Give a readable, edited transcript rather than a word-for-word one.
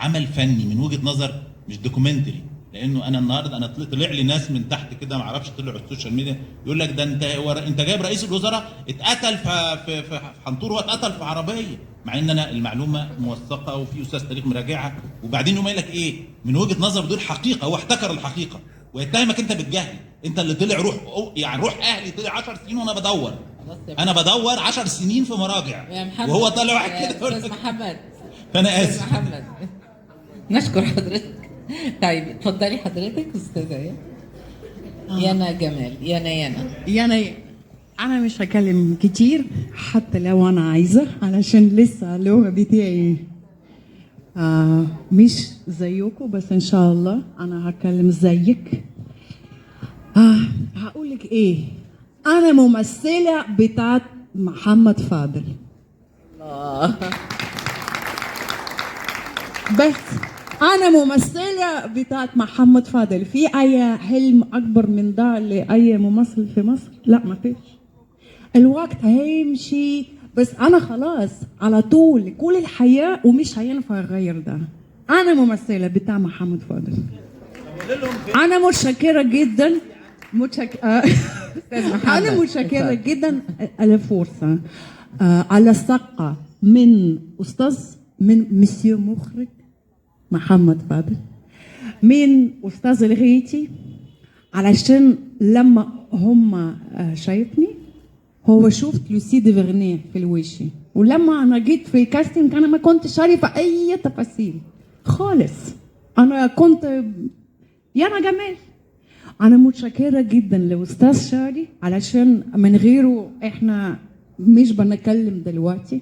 عمل فني من وجهه نظر مش دوكيومنتري. لانه انا النهارده انا طلع لي ناس من تحت كده ما اعرفش طلعوا على السوشيال ميديا يقول لك ده انت جايب رئيس الوزراء اتقتل في حنطور واتقتل في عربيه، مع ان انا المعلومه موثقه وفي استاذ تاريخ مراجعها. وبعدين يقوم قايل لك ايه من وجهه نظر دول حقيقه، هو احتكر الحقيقه ويتهمك انت بالجهل. انت اللي طلع روح يعني روح اهلي طلع 10 سنين وانا بدور، انا بدور 10 سنين في مراجع يا محمد وهو طالع واحد يا كده. استاذ محمد فانا استاذ اسف. محمد نشكر حضرتك. طيب اتفضلي حضرتك استاذه يانا جمال. يانا يعني أنا مش هكلم كتير حتى لو أنا عايزة، علشان لسه اللغة بتاعي مش زيكم، بس إن شاء الله أنا هتكلم زيك. هقولك إيه، أنا ممثلة بتاعت محمد فاضل. الله. بس أنا ممثلة بتاعت محمد فاضل. في أي حلم أكبر من ده لأي ممثل في مصر؟ لا ما فيش. الوقت هيمشي بس أنا خلاص على طول كل الحياة ومش هينفع أغير ده. أنا ممثلة بتاع محمد فاضل. أنا متشكرة جدا أنا متشكرة جدا على الفرصة، على الثقة من أستاذ، من مسيو مخرج محمد فاضل، من أستاذ الغيتي، علشان لما هم شايفني هو شفت لوسي دي فيرنيه في الوشي، ولما أنا جيت في الكاستنج أنا ما كنتش عارفة أي تفاصيل خالص. أنا كنت يانا جمال. أنا متشكرة جدا لأستاذ شادي علشان من غيره إحنا مش بنتكلم دلوقتي.